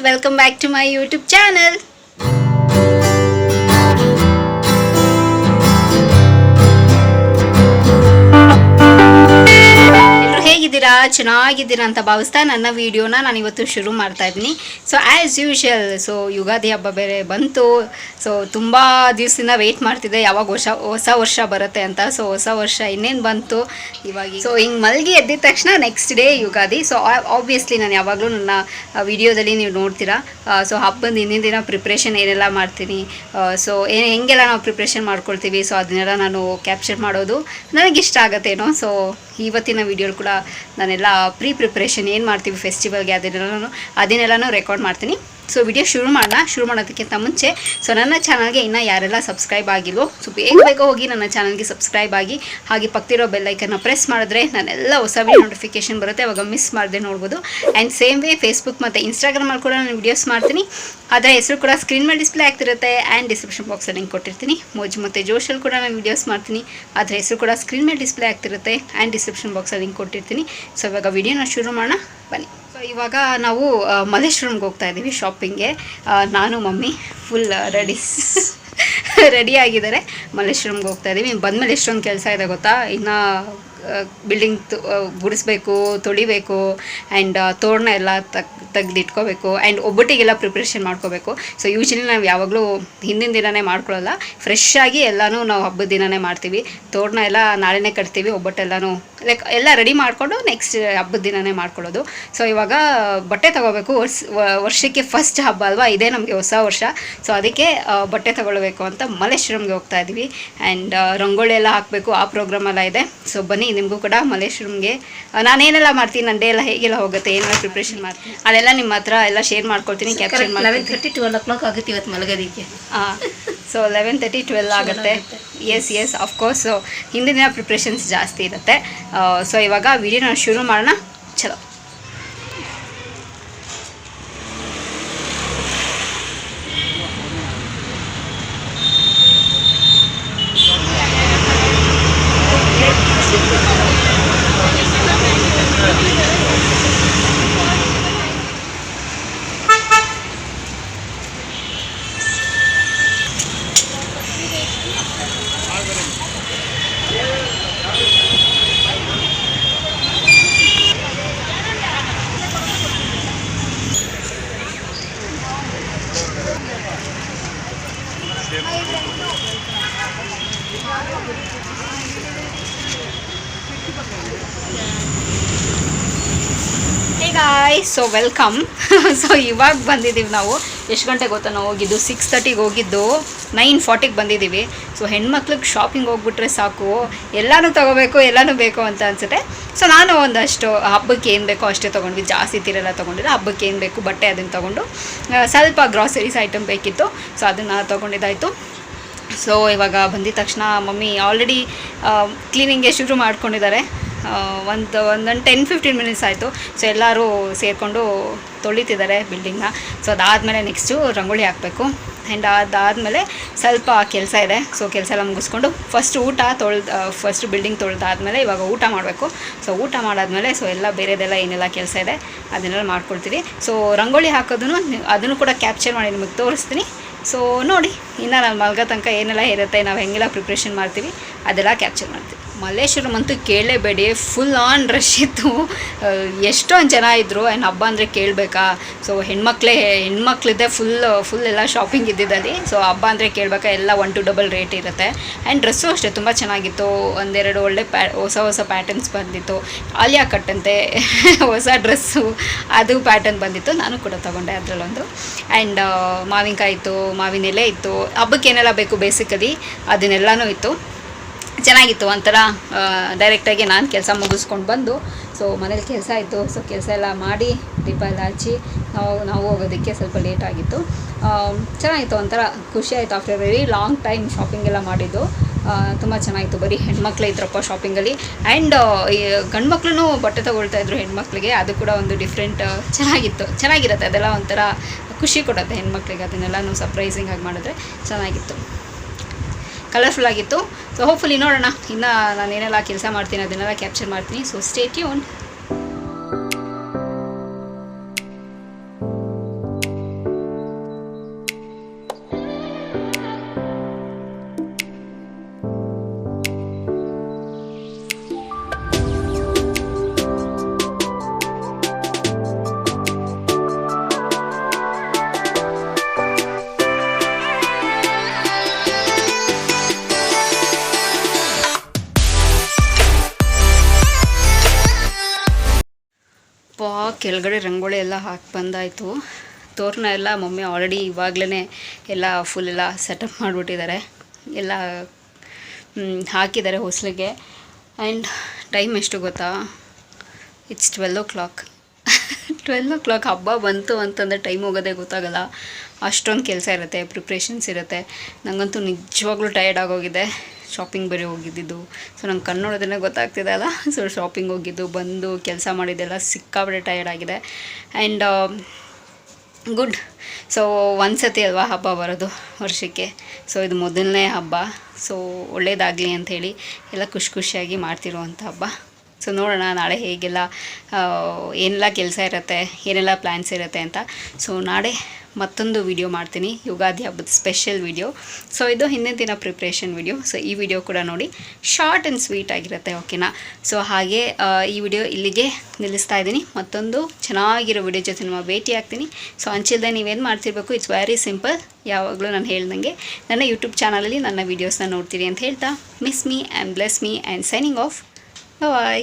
welcome back to my YouTube channel. ಹೇಗಿದ್ದೀರಾ ಚೆನ್ನಾಗಿದ್ದೀರಾ ಅಂತ ಭಾವಿಸ್ತಾ ನನ್ನ ವಿಡಿಯೋನ ನಾನು ಇವತ್ತು ಶುರು ಮಾಡ್ತಾ ಇದ್ದೀನಿ. ಸೊ ಆ್ಯಸ್ ಯೂಶುವಲ್ ಯುಗಾದಿ ಹಬ್ಬ ಬೇರೆ ಬಂತು. ಸೊ ತುಂಬ ದಿವಸದಿಂದ ವೆಯ್ಟ್ ಮಾಡ್ತಿದ್ದೆ ಯಾವಾಗ ಹೊಸ ವರ್ಷ ಬರುತ್ತೆ ಅಂತ. ಸೊ ಹೊಸ ವರ್ಷ ಇನ್ನೇನು ಬಂತು ಇವಾಗ. ಸೊ ಹಿಂಗೆ ಮಲಗಿ ಎದ್ದಿದ ತಕ್ಷಣ next day Ugadi. So obviously ನಾನು ಯಾವಾಗಲೂ ನನ್ನ ವಿಡಿಯೋದಲ್ಲಿ ನೀವು ನೋಡ್ತೀರಾ. ಸೊ ಹಬ್ಬದ ಹಿಂದಿನ ದಿನ ಪ್ರಿಪ್ರೇಷನ್ ಏನೆಲ್ಲ ಮಾಡ್ತೀನಿ, ಸೊ ಹೆಂಗೆಲ್ಲ ನಾವು ಪ್ರಿಪ್ರೇಷನ್ ಮಾಡ್ಕೊಳ್ತೀವಿ, ಸೊ ಅದನ್ನೆಲ್ಲ ನಾನು ಕ್ಯಾಪ್ಚರ್ ಮಾಡೋದು ನನಗಿಷ್ಟ ಆಗುತ್ತೇನೋ. ಸೊ ಇವತ್ತಿನ ವಿಡಿಯೋ ಕೂಡ ನಾನೆಲ್ಲ ಪ್ರಿಪ್ರೇಷನ್ ಏನು ಮಾಡ್ತೀವಿ ಫೆಸ್ಟಿವಲ್ಗೆ ಅದನ್ನೆಲ್ಲನೂ ರೆಕಾರ್ಡ್ ಮಾಡ್ತೀನಿ. ಸೊ ವಿಡಿಯೋ ಶುರು ಮಾಡೋದಕ್ಕಿಂತ ಮುಂಚೆ ಸೊ ನನ್ನ ಚಾನಲ್ಗೆ ಇನ್ನೂ ಯಾರೆಲ್ಲ ಸಬ್ಸ್ಕ್ರೈಬ್ ಆಗಿಲ್ವೋ ಸೊ ಬೇಗ ಹೋಗಿ ನನ್ನ ಚಾನಲ್ಗೆ ಸಬ್ಸ್ಕ್ರೈಬ್ ಆಗಿ, ಹಾಗೆ ಪಕ್ಕದಿರೋ ಬೆಲ್ಲೈಕನ್ನ ಪ್ರೆಸ್ ಮಾಡಿದ್ರೆ ನಾನೆಲ್ಲ ಹೊಸ ವಿಡಿಯೋ ನೋಟಿಫಿಕೇಷನ್ ಬರುತ್ತೆ, ಅವಾಗ ಮಿಸ್ ಮಾಡದೆ ನೋಡ್ಬೋದು. ಆ್ಯಂಡ್ ಸೇಮ್ ವೇ ಫೇಸ್ಬುಕ್ ಮತ್ತು ಇನ್ಸ್ಟಾಗ್ರಾಮಲ್ಲಿ ಕೂಡ ನಾನು ವಿಡಿಯೋಸ್ ಮಾಡ್ತೀನಿ. ಅದರ ಹೆಸರು ಕೂಡ ಸ್ಕ್ರೀನ್ ಮೇಲೆ ಡಿಸ್ಪ್ಲೇ ಆಗ್ತಿರುತ್ತೆ. ಆ್ಯಂಡ್ ಡಿಸ್ಕ್ರಿಪ್ಷನ್ ಬಾಕ್ಸಲ್ಲಿ ಲಿಂಕ್ ಕೊಟ್ಟಿರ್ತೀನಿ. ಮೋಜು ಮತ್ತು ಜೋಶಲ್ಲಿ ಕೂಡ ನಾನು ವಿಡಿಯೋಸ್ ಮಾಡ್ತೀನಿ, ಅದರ ಹೆಸರು ಕೂಡ ಸ್ಕ್ರೀನ್ ಮೇಲೆ ಡಿಸ್ಪ್ಲೇ ಆಗ್ತಿರುತ್ತೆ. ಆ್ಯಂಡ್ ಡಿಸ್ಕ್ರಿಪ್ಷನ್ ಬಾಕ್ಸಲ್ಲಿ ಲಿಂಕ್ ಕೊಟ್ಟಿರ್ತೀನಿ. ಸೊ ಇವಾಗ ವಿಡಿಯೋನ ಶುರು ಮಾಡೋಣ ಬನ್ನಿ. ಸೊ ಇವಾಗ ನಾವು ಮಲ್ಲೇಶ್ವರಂಗೆ ಹೋಗ್ತಾ ಇದ್ದೀವಿ ಶಾಪಿಂಗ್ಗೆ. ನಾನು ಮಮ್ಮಿ ಫುಲ್ ರೆಡಿ ಆಗಿದ್ದಾರೆ. ಮಲ್ಲೇಶ್ವರಂಗೆ ಹೋಗ್ತಾ ಇದ್ದೀವಿ. ಬಂದಮೇಲೆ ಎಷ್ಟೊಂದು ಕೆಲಸ ಇದೆ ಗೊತ್ತಾ. ಇನ್ನು ಬಿಲ್ಡಿಂಗ್ ಗುಡಿಸ್ಬೇಕು, ತೊಳಿಬೇಕು, ಆ್ಯಂಡ್ ತೋರಣ ಎಲ್ಲ ತೆಗೆದಿಟ್ಕೋಬೇಕು, ಆ್ಯಂಡ್ ಒಬ್ಬಟ್ಟಿಗೆಲ್ಲ ಪ್ರಿಪ್ರೇಷನ್ ಮಾಡ್ಕೋಬೇಕು. ಸೊ ಯೂಶ್ವಲಿ ನಾವು ಯಾವಾಗಲೂ ಹಿಂದಿನ ದಿನವೇ ಮಾಡ್ಕೊಳ್ಳಲ್ಲ, ಫ್ರೆಶ್ ಆಗಿ ಎಲ್ಲನೂ ನಾವು ಹಬ್ಬದ ದಿನವೇ ಮಾಡ್ತೀವಿ. ತೋರಣ ಎಲ್ಲ ನಾಳೆನೇ ಕಟ್ತೀವಿ, ಒಬ್ಬಟ್ಟೆಲ್ಲನೂ ಲೈಕ್ ಎಲ್ಲ ರೆಡಿ ಮಾಡಿಕೊಂಡು ನೆಕ್ಸ್ಟ್ ಹಬ್ಬದ ದಿನವೇ ಮಾಡ್ಕೊಳ್ಳೋದು. ಸೊ ಇವಾಗ ಬಟ್ಟೆ ತೊಗೋಬೇಕು. ವರ್ಷಕ್ಕೆ ಫಸ್ಟ್ ಹಬ್ಬ ಅಲ್ವಾ, ಇದೇ ನಮಗೆ ಹೊಸ ವರ್ಷ. ಸೊ ಅದಕ್ಕೆ ಬಟ್ಟೆ ತೊಗೊಳ್ಬೇಕು ಅಂತ ಮಲ್ಲೇಶ್ವರಂಗೆ ಹೋಗ್ತಾ ಇದ್ದೀವಿ. ಆ್ಯಂಡ್ ರಂಗೋಳಿ ಎಲ್ಲ ಹಾಕಬೇಕು, ಆ ಪ್ರೋಗ್ರಾಮ್ ಎಲ್ಲ ಇದೆ. ಸೊ ಬನ್ನಿ ನಿಮಗೂ ಕೂಡ ಮಲ್ಲೇಶ್ವರಂಗೆ ನಾನೇನೆಲ್ಲ ಮಾಡ್ತೀನಿ, ನನ್ನ ಡೇ ಎಲ್ಲ ಹೇಗೆಲ್ಲ ಹೋಗುತ್ತೆ, ಏನೆಲ್ಲ ಪ್ರಿಪ್ರೇಷನ್ ಮಾಡ್ತೀನಿ ಅದೆಲ್ಲ ನಿಮ್ಮ ಹತ್ರ ಎಲ್ಲ ಶೇರ್ ಮಾಡ್ಕೊಳ್ತೀನಿ, ಕ್ಯಾಪ್ಚರ್ ಮಾಡಿ. 11:30-12 ಆಗುತ್ತೆ ಇವತ್ತು ಮಲಗೋದಕ್ಕೆ. ಸೊ 11:30-12 ಆಗುತ್ತೆ. S of course. ಸೊ ಹಿಂದಿನ ದಿನ ಪ್ರಿಪ್ರೇಷನ್ಸ್ ಜಾಸ್ತಿ ಇರುತ್ತೆ. ಸೊ ಇವಾಗ ವಿಡಿಯೋನ ಶುರು ಮಾಡೋಣ. ಚಲೋ. Hey guys, so welcome. So ಇವಾಗ ಬಂದಿದ್ದೀವಿ ನಾವು. ಎಷ್ಟು ಗಂಟೆಗೆ ಗೊತ್ತಾ ನಾವು ಹೋಗಿದ್ದು? 6:30ಗೆ ಹೋಗಿದ್ದು, 9:40ಗೆ ಬಂದಿದ್ದೀವಿ. ಸೊ ಹೆಣ್ಮಕ್ಳಿಗೆ ಶಾಪಿಂಗ್ ಹೋಗ್ಬಿಟ್ರೆ ಸಾಕು, ಎಲ್ಲನೂ ತೊಗೋಬೇಕು, ಎಲ್ಲನೂ ಬೇಕು ಅಂತ ಅನಿಸುತ್ತೆ. ಸೊ ನಾನು ಒಂದಷ್ಟು ಹಬ್ಬಕ್ಕೆ ಏನು ಬೇಕೋ ಅಷ್ಟೇ ತೊಗೊಂಡ್ವಿ, ಜಾಸ್ತಿ ತೀರೆಲ್ಲ ತೊಗೊಂಡಿಲ್ಲ. ಹಬ್ಬಕ್ಕೆ ಏನು ಬೇಕು ಬಟ್ಟೆ ಅದನ್ನು ತೊಗೊಂಡು, ಸ್ವಲ್ಪ ಗ್ರಾಸರೀಸ್ ಐಟಮ್ ಬೇಕಿತ್ತು, ಸೊ ಅದನ್ನು ತೊಗೊಂಡಿದ್ದಾಯಿತು. ಸೊ ಇವಾಗ ಬಂದಿದ ತಕ್ಷಣ ಮಮ್ಮಿ ಆಲ್ರೆಡಿ ಕ್ಲೀನಿಂಗ್ಗೆ ಶುರು ಮಾಡ್ಕೊಂಡಿದ್ದಾರೆ. ಒಂದು 10-15 ಮಿನಿಟ್ಸ್ ಆಯಿತು. ಸೊ ಎಲ್ಲರೂ ಸೇರಿಕೊಂಡು ತೊಳಿತಿದ್ದಾರೆ ಬಿಲ್ಡಿಂಗ್ನ. ಸೊ ಅದಾದಮೇಲೆ ನೆಕ್ಸ್ಟು ರಂಗೋಳಿ ಹಾಕಬೇಕು. ಆ್ಯಂಡ್ ಅದಾದಮೇಲೆ ಸ್ವಲ್ಪ ಕೆಲಸ ಇದೆ. ಸೊ ಕೆಲಸ ಎಲ್ಲ ಮುಗಿಸ್ಕೊಂಡು ಫಸ್ಟ್ ಬಿಲ್ಡಿಂಗ್ ತೊಳೆದಾದ್ಮೇಲೆ ಇವಾಗ ಊಟ ಮಾಡಬೇಕು. ಸೊ ಊಟ ಮಾಡಾದ್ಮೇಲೆ ಸೊ ಎಲ್ಲ ಬೇರೆದೆಲ್ಲ ಏನೆಲ್ಲ ಕೆಲಸ ಇದೆ ಅದನ್ನೆಲ್ಲ ಮಾಡ್ಕೊಳ್ತೀವಿ. ಸೊ ರಂಗೋಳಿ ಅದನ್ನು ಕೂಡ ಕ್ಯಾಪ್ಚರ್ ಮಾಡಿ ನಿಮಗೆ ತೋರಿಸ್ತೀನಿ. ಸೊ ನೋಡಿ, ಇನ್ನು ನಾನು ಮಲ್ಗೋ ತನಕ ಏನೆಲ್ಲ ಇರುತ್ತೆ, ನಾವು ಹೆಂಗೆಲ್ಲ ಪ್ರಿಪ್ರೇಷನ್ ಮಾಡ್ತೀವಿ ಅದೆಲ್ಲ ಕ್ಯಾಪ್ಚರ್ ಮಾಡ್ತೀವಿ. ಮಲ್ಲೇಶ್ವರಂ ಅಂತೂ ಕೇಳಲೇಬೇಡಿ, ಫುಲ್ ಆನ್ ರಶ್ ಇತ್ತು. ಎಷ್ಟೊಂದು ಜನ ಇದ್ದರು. ಆ್ಯಂಡ್ ಹಬ್ಬ ಅಂದರೆ ಕೇಳಬೇಕಾ. ಸೊ ಹೆಣ್ಮಕ್ಳಿದ್ದೆ ಫುಲ್ ಎಲ್ಲ ಶಾಪಿಂಗ್ ಇದ್ದಿದ್ದಲ್ಲಿ. ಸೊ ಹಬ್ಬ ಅಂದರೆ ಕೇಳಬೇಕಾ, ಎಲ್ಲ 1-2 ರೇಟ್ ಇರುತ್ತೆ. ಆ್ಯಂಡ್ ಡ್ರೆಸ್ಸು ಅಷ್ಟೇ ತುಂಬ ಚೆನ್ನಾಗಿತ್ತು. ಒಂದೆರಡು ಒಳ್ಳೆ ಹೊಸ ಪ್ಯಾಟರ್ನ್ಸ್ ಬಂದಿತ್ತು. ಆಲಿಯಾ ಕಟ್ ಅಂತೆ ಹೊಸ ಡ್ರೆಸ್ಸು, ಅದು ಪ್ಯಾಟರ್ನ್ ಬಂದಿತ್ತು. ನಾನು ಕೂಡ ತೊಗೊಂಡೆ ಅದರಲ್ಲೊಂದು. ಆ್ಯಂಡ್ ಮಾವಿನಕಾಯಿ ಇತ್ತು, ಮಾವಿನ ಎಲೆ ಇತ್ತು, ಹಬ್ಬಕ್ಕೆ ಏನೆಲ್ಲ ಬೇಕು ಬೇಸಿಕಲಿ ಅದನ್ನೆಲ್ಲನೂ ಇತ್ತು. ಚೆನ್ನಾಗಿತ್ತು. ಒಂಥರ ಡೈರೆಕ್ಟಾಗಿ ನಾನು ಕೆಲಸ ಮುಗಿಸ್ಕೊಂಡು ಬಂದು, ಸೊ ಮನೇಲಿ ಕೆಲಸ ಇತ್ತು. ಸೊ ಕೆಲಸ ಎಲ್ಲ ಮಾಡಿ ದೀಪ ಎಲ್ಲ ಹಚ್ಚಿ ನಾವು ಹೋಗೋದಕ್ಕೆ ಸ್ವಲ್ಪ ಲೇಟ್ ಆಗಿತ್ತು. ಚೆನ್ನಾಗಿತ್ತು, ಒಂಥರ ಖುಷಿ ಆಯಿತು. After very long time shopping ಎಲ್ಲ ಮಾಡಿದ್ದು ತುಂಬ ಚೆನ್ನಾಗಿತ್ತು. ಬರೀ ಹೆಣ್ಮಕ್ಳೇ ಇದ್ರಪ್ಪ ಶಾಪಿಂಗಲ್ಲಿ. ಆ್ಯಂಡ್ ಗಂಡು ಮಕ್ಳು ಬಟ್ಟೆ ತೊಗೊಳ್ತಾಯಿದ್ರು ಹೆಣ್ಮಕ್ಳಿಗೆ. ಅದು ಕೂಡ ಒಂದು ಡಿಫ್ರೆಂಟ್ ಚೆನ್ನಾಗಿರುತ್ತೆ. ಅದೆಲ್ಲ ಒಂಥರ ಖುಷಿ ಕೊಡುತ್ತೆ ಹೆಣ್ಮಕ್ಳಿಗೆ. ಅದನ್ನೆಲ್ಲನೂ ಸರ್ಪ್ರೈಸಿಂಗ್ ಆಗಿ ಮಾಡಿದ್ರೆ ಚೆನ್ನಾಗಿತ್ತು, ಕಲರ್ಫುಲ್ ಆಗಿತ್ತು. ಸೊ ಹೋಪ್ಫುಲಿ ನೋಡೋಣ, ಇನ್ನು ನಾನೇನೆಲ್ಲ ಕೆಲಸ ಮಾಡ್ತೀನಿ ಅದನ್ನೆಲ್ಲ ಕ್ಯಾಪ್ಚರ್ ಮಾಡ್ತೀನಿ. So stay tuned. ಕೆಳಗಡೆ ರಂಗೋಲಿ ಎಲ್ಲ ಹಾಕಿ ಬಂದಾಯಿತು. ತೋರಣ ಎಲ್ಲ ಮಮ್ಮಿ ಆಲ್ರೆಡಿ ಇವಾಗಲೇ ಎಲ್ಲ ಫುಲ್ ಎಲ್ಲ ಸೆಟಪ್ ಮಾಡಿಬಿಟ್ಟಿದ್ದಾರೆ, ಎಲ್ಲ ಹಾಕಿದ್ದಾರೆ ಹೊಸಲಿಗೆ. ಆ್ಯಂಡ್ ಟೈಮ್ ಎಷ್ಟು ಗೊತ್ತಾ, ಇಟ್ಸ್ 12 o'clock. 12 o'clock ಹಬ್ಬ ಬಂತು ಅಂತಂದರೆ ಟೈಮ್ ಹೋಗೋದೇ ಗೊತ್ತಾಗಲ್ಲ. ಅಷ್ಟೊಂದು ಕೆಲಸ ಇರುತ್ತೆ, ಪ್ರಿಪ್ರೇಷನ್ಸ್ ಇರುತ್ತೆ. ನನಗಂತೂ ನಿಜವಾಗ್ಲೂ ಟಯರ್ಡ್ ಆಗೋಗಿದೆ. ಶಾಪಿಂಗ್ ಬೇರೆ ಹೋಗಿದ್ದಿದ್ದು, ಸೊ ನಂಗೆ ಕಣ್ಣು ನೋಡೋದನ್ನೇ ಗೊತ್ತಾಗ್ತಿದೆ ಅಲ್ಲ. ಸೊ ಶಾಪಿಂಗ್ ಹೋಗಿದ್ದು ಬಂದು ಕೆಲಸ ಮಾಡಿದ್ದೆಲ್ಲ ಸಿಕ್ಕಾಬಟ್ಟೆ ಟಯರ್ಡ್ ಆಗಿದೆ. And good. ಸೊ ಒಂದ್ಸತಿ ಅಲ್ವಾ ಹಬ್ಬ ಬರೋದು ವರ್ಷಕ್ಕೆ, ಸೊ ಇದು ಮೊದಲನೇ ಹಬ್ಬ. ಸೊ ಒಳ್ಳೇದಾಗಲಿ ಅಂಥೇಳಿ ಎಲ್ಲ ಖುಷಿಯಾಗಿ ಮಾಡ್ತಿರೋವಂಥ ಹಬ್ಬ. ಸೊ ನೋಡೋಣ ನಾಳೆ ಹೇಗೆಲ್ಲ ಏನೆಲ್ಲ ಕೆಲಸ ಇರುತ್ತೆ, ಏನೆಲ್ಲ ಪ್ಲ್ಯಾನ್ಸ್ ಇರುತ್ತೆ ಅಂತ. ಸೊ ನಾಳೆ ಮತ್ತೊಂದು ವಿಡಿಯೋ ಮಾಡ್ತೀನಿ, ಯುಗಾದಿ ಹಬ್ಬದ ಸ್ಪೆಷಲ್ ವಿಡಿಯೋ. ಸೊ ಇದು ಹಿಂದಿನ ದಿನ ಪ್ರಿಪ್ರೇಷನ್ ವಿಡಿಯೋ. ಸೊ ಈ ವಿಡಿಯೋ ಕೂಡ ನೋಡಿ, ಶಾರ್ಟ್ ಆ್ಯಂಡ್ ಸ್ವೀಟ್ ಆಗಿರುತ್ತೆ, ಓಕೆನಾ. ಸೊ ಹಾಗೆ ಈ ವಿಡಿಯೋ ಇಲ್ಲಿಗೆ ನಿಲ್ಲಿಸ್ತಾ ಇದ್ದೀನಿ. ಮತ್ತೊಂದು ಚೆನ್ನಾಗಿರೋ ವಿಡಿಯೋ ಜೊತೆ ನಿಮ್ಮ ಭೇಟಿ ಆಗ್ತೀನಿ. ಸೊ ಅಂಚಿಲ್ದೆ ನೀವೇನು ಮಾಡ್ತಿರ್ಬೇಕು, ಇಟ್ಸ್ ವೆರಿ ಸಿಂಪಲ್. ಯಾವಾಗಲೂ ನಾನು ಹೇಳ್ದಂಗೆ ನನ್ನ ಯೂಟ್ಯೂಬ್ ಚಾನಲಲ್ಲಿ ನನ್ನ ವೀಡಿಯೋಸ್ನ ನೋಡ್ತೀರಿ ಅಂತ ಹೇಳ್ತಾ, miss me and bless me and signing off. Bye.